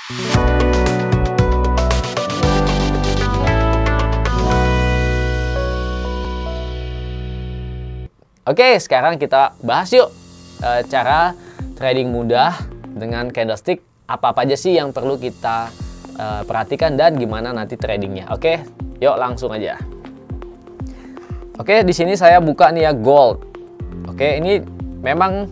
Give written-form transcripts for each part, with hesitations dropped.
Oke, sekarang kita bahas yuk cara trading mudah dengan candlestick. Apa-apa aja sih yang perlu kita perhatikan dan gimana nanti tradingnya. Oke, yuk langsung aja. Oke, di sini saya buka nih ya gold. Oke, ini memang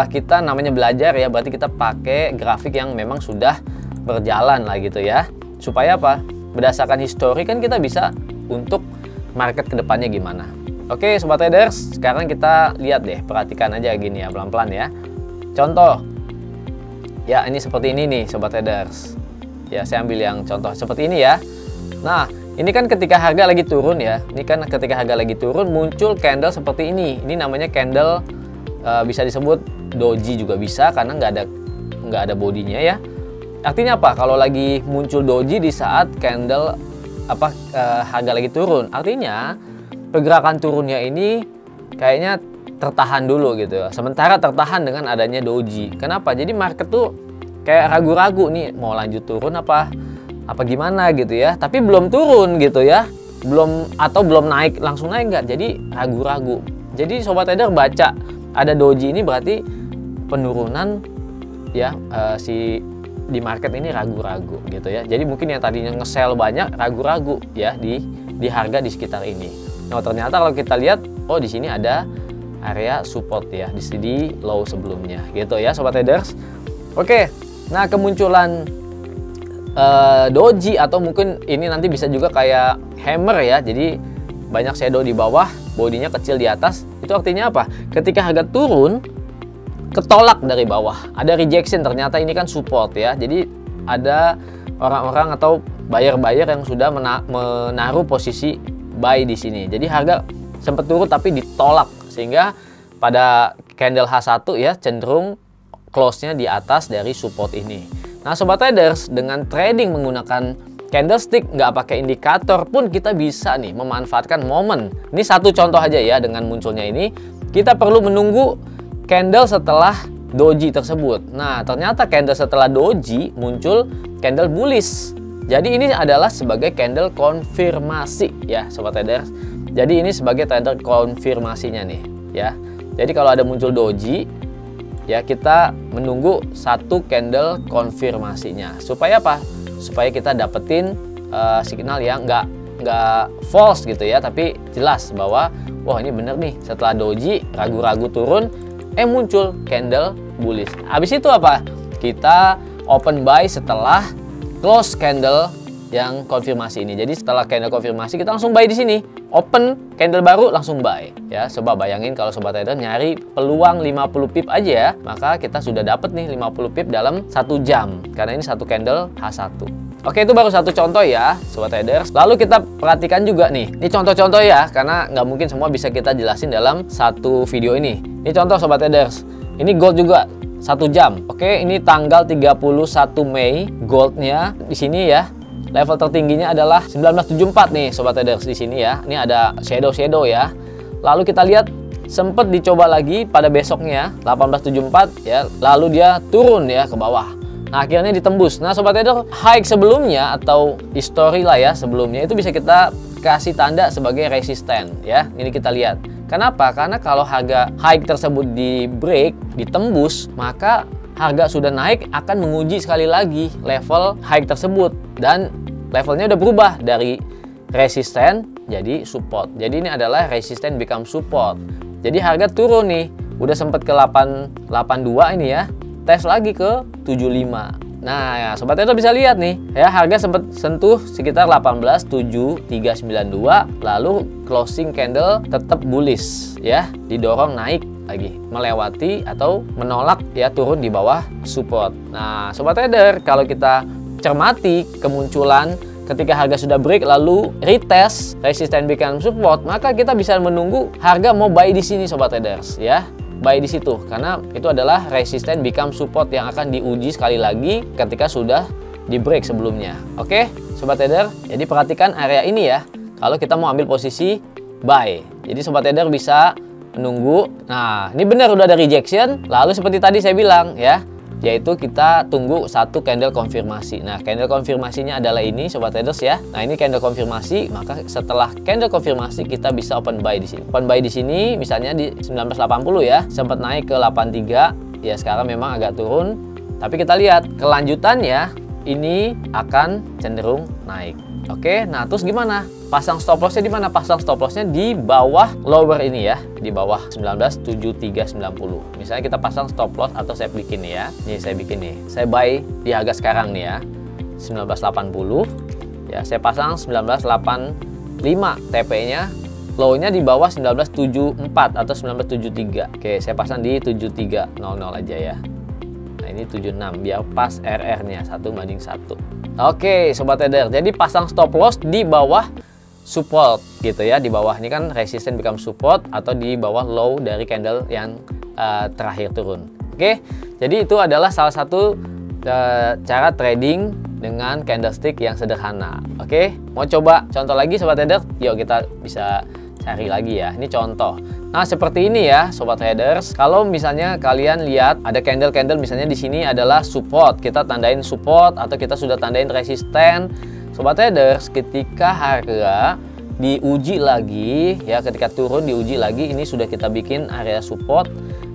kita namanya belajar ya, berarti kita pakai grafik yang memang sudah berjalan lah gitu ya. Supaya apa? Berdasarkan histori kan kita bisa untuk market kedepannya gimana. Oke sobat traders, sekarang kita lihat deh, perhatikan aja gini ya, pelan-pelan ya. Contoh, ya ini seperti ini nih sobat traders. Ya saya ambil yang contoh seperti ini ya. Nah ini kan ketika harga lagi turun ya, ini kan ketika harga lagi turun muncul candle seperti ini. Ini namanya candle bisa disebut doji juga bisa karena nggak ada bodinya ya. Artinya apa? Kalau lagi muncul doji di saat candle harga lagi turun, artinya pergerakan turunnya ini kayaknya tertahan dulu gitu. Sementara tertahan dengan adanya doji. Kenapa? Jadi market tuh kayak ragu-ragu nih mau lanjut turun apa gimana gitu ya. Tapi belum turun gitu ya. Belum naik, langsung naik nggak. Jadi ragu-ragu. Jadi sobat trader baca ada doji ini berarti penurunan ya di market ini ragu-ragu gitu ya. Jadi mungkin yang tadinya nge-sell banyak ragu-ragu ya di harga di sekitar ini. Nah ternyata kalau kita lihat, oh di sini ada area support ya di low sebelumnya gitu ya sobat traders. Oke, nah kemunculan doji atau mungkin ini nanti bisa juga kayak hammer ya. Jadi banyak shadow di bawah, bodinya kecil di atas. Itu artinya apa? Ketika harga turun, ketolak dari bawah, ada rejection. Ternyata ini kan support ya. Jadi ada orang-orang atau buyer-buyer yang sudah menaruh posisi buy di sini. Jadi harga sempat turun tapi ditolak sehingga pada candle H1 ya cenderung close-nya di atas dari support ini. Nah sobat traders, dengan trading menggunakan candlestick nggak pakai indikator pun kita bisa nih memanfaatkan momen. Ini satu contoh aja ya, dengan munculnya ini kita perlu menunggu candle setelah doji tersebut. Nah ternyata candle setelah doji muncul candle bullish. Jadi ini adalah sebagai candle konfirmasi ya sobat traders. Jadi ini sebagai candle konfirmasinya nih ya. Jadi kalau ada muncul doji ya kita menunggu satu candle konfirmasinya. Supaya apa? Supaya kita dapetin signal yang nggak false gitu ya, tapi jelas bahwa wah ini bener nih, setelah doji ragu-ragu turun muncul candle bullish. Habis itu apa? Kita open buy setelah close candle yang konfirmasi ini. Jadi setelah candle konfirmasi kita langsung buy di sini. Open candle baru langsung buy ya. Coba bayangin kalau sobat trader nyari peluang 50 pip aja ya, maka kita sudah dapat nih 50 pip dalam 1 jam karena ini satu candle H1. Oke, itu baru satu contoh ya sobat traders. Lalu kita perhatikan juga nih. Ini contoh-contoh ya, karena nggak mungkin semua bisa kita jelasin dalam satu video ini. Ini contoh sobat traders. Ini gold juga 1 jam. Oke, ini tanggal 31 Mei goldnya di sini ya. Level tertingginya adalah 1974 nih sobat traders di sini ya. Ini ada shadow ya. Lalu kita lihat sempat dicoba lagi pada besoknya 1874 ya. Lalu dia turun ya ke bawah. Nah, akhirnya ditembus. Nah, sobat trader, high sebelumnya atau history lah ya sebelumnya itu bisa kita kasih tanda sebagai resisten ya. Ini kita lihat. Kenapa? Karena kalau harga high tersebut di break, ditembus, maka harga sudah naik akan menguji sekali lagi level high tersebut dan levelnya udah berubah dari resisten jadi support. Jadi ini adalah resisten become support. Jadi harga turun nih, udah sempat ke 882 ini ya. Tes lagi ke 75. Nah, ya, sobat trader bisa lihat nih, ya harga sempat sentuh sekitar 187392, lalu closing candle tetap bullish ya, didorong naik lagi, melewati atau menolak ya turun di bawah support. Nah, sobat trader, kalau kita cermati kemunculan ketika harga sudah break lalu retest resisten become support, maka kita bisa menunggu harga mau buy di sini sobat traders ya. Buy di situ karena itu adalah resisten become support yang akan diuji sekali lagi ketika sudah di break sebelumnya. Oke, sobat trader, jadi perhatikan area ini ya. Kalau kita mau ambil posisi buy, jadi sobat trader bisa menunggu. Nah, ini benar udah ada rejection. Lalu seperti tadi saya bilang ya, yaitu kita tunggu satu candle konfirmasi. Nah, candle konfirmasinya adalah ini sobat traders ya. Nah, ini candle konfirmasi, maka setelah candle konfirmasi kita bisa open buy di sini. Open buy di sini misalnya di 1980 ya, sempat naik ke 83, ya sekarang memang agak turun, tapi kita lihat kelanjutannya ini akan cenderung naik. Oke, nah terus gimana? Pasang stop lossnya di mana? Pasang stop lossnya di bawah lower ini ya, di bawah 197390. Misalnya kita pasang stop loss atau saya bikin nih ya. Nih saya bikin nih. Saya buy di harga sekarang nih ya. 1980. Ya, saya pasang 1985 TP-nya. Low-nya di bawah 1974 atau 1973. Oke, saya pasang di 7300 aja ya. Nah, ini 76 biar pas RR-nya 1:1. Oke, sobat trader. Jadi pasang stop loss di bawah support gitu ya. Di bawah ini kan resisten become support atau di bawah low dari candle yang terakhir turun. Oke. Jadi itu adalah salah satu cara trading dengan candlestick yang sederhana. Oke. Mau coba contoh lagi sobat trader? Yuk kita bisa cari lagi ya. Ini contoh. Nah, seperti ini ya sobat traders. Kalau misalnya kalian lihat ada candle-candle misalnya di sini adalah support, kita tandain support atau kita sudah tandain resisten. Sobat traders, ketika harga diuji lagi ya, ketika turun diuji lagi, ini sudah kita bikin area support.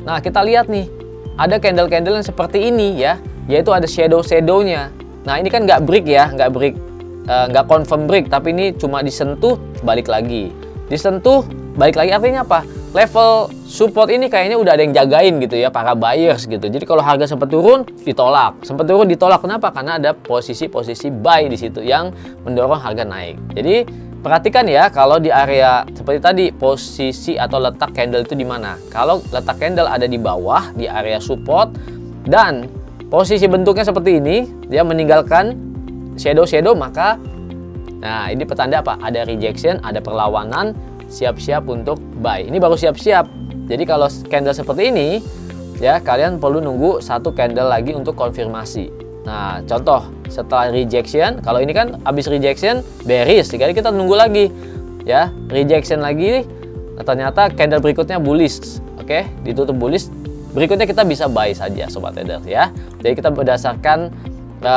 Nah, kita lihat nih, ada candle-candle yang seperti ini ya, yaitu ada shadow-shadownya. Nah, ini kan nggak break ya, nggak confirm break, tapi ini cuma disentuh balik lagi. Disentuh balik lagi, artinya apa? Level support ini kayaknya udah ada yang jagain gitu ya, para buyers gitu. Jadi kalau harga sempat turun ditolak, sempat turun ditolak. Kenapa? Karena ada posisi-posisi buy di situ yang mendorong harga naik. Jadi perhatikan ya, kalau di area seperti tadi, posisi atau letak candle itu di mana? Kalau letak candle ada di bawah di area support dan posisi bentuknya seperti ini, dia meninggalkan shadow-shadow, maka nah ini petanda apa? Ada rejection, ada perlawanan, siap-siap untuk buy. Ini baru siap-siap. Jadi kalau candle seperti ini ya, kalian perlu nunggu satu candle lagi untuk konfirmasi. Nah, contoh setelah rejection, kalau ini kan habis rejection bearish, jadi kita nunggu lagi ya, rejection lagi. Nah, ternyata candle berikutnya bullish. Oke, ditutup bullish. Berikutnya kita bisa buy saja sobat trader ya. Jadi kita berdasarkan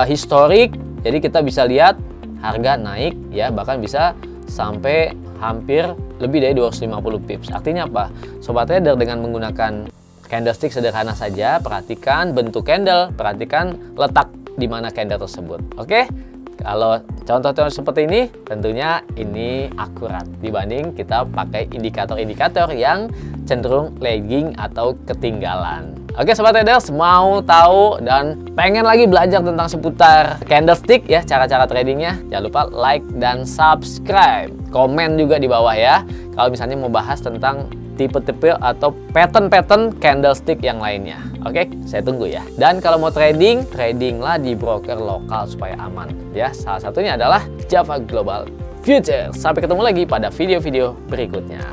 historik, jadi kita bisa lihat harga naik ya, bahkan bisa sampai hampir lebih dari 250 pips. Artinya apa? Sobat trader, dengan menggunakan candlestick sederhana saja, perhatikan bentuk candle, perhatikan letak di mana candle tersebut. Oke? Kalau contoh-contoh seperti ini, tentunya ini akurat dibanding kita pakai indikator-indikator yang cenderung lagging atau ketinggalan. Oke sobat traders, mau tahu dan pengen lagi belajar tentang seputar candlestick ya, cara-cara tradingnya, jangan lupa like dan subscribe. Komen juga di bawah ya, kalau misalnya mau bahas tentang tipe-tipe atau pattern-pattern candlestick yang lainnya. Oke, saya tunggu ya. Dan kalau mau trading, tradinglah di broker lokal supaya aman ya. Salah satunya adalah Java Global Futures. Sampai ketemu lagi pada video-video berikutnya.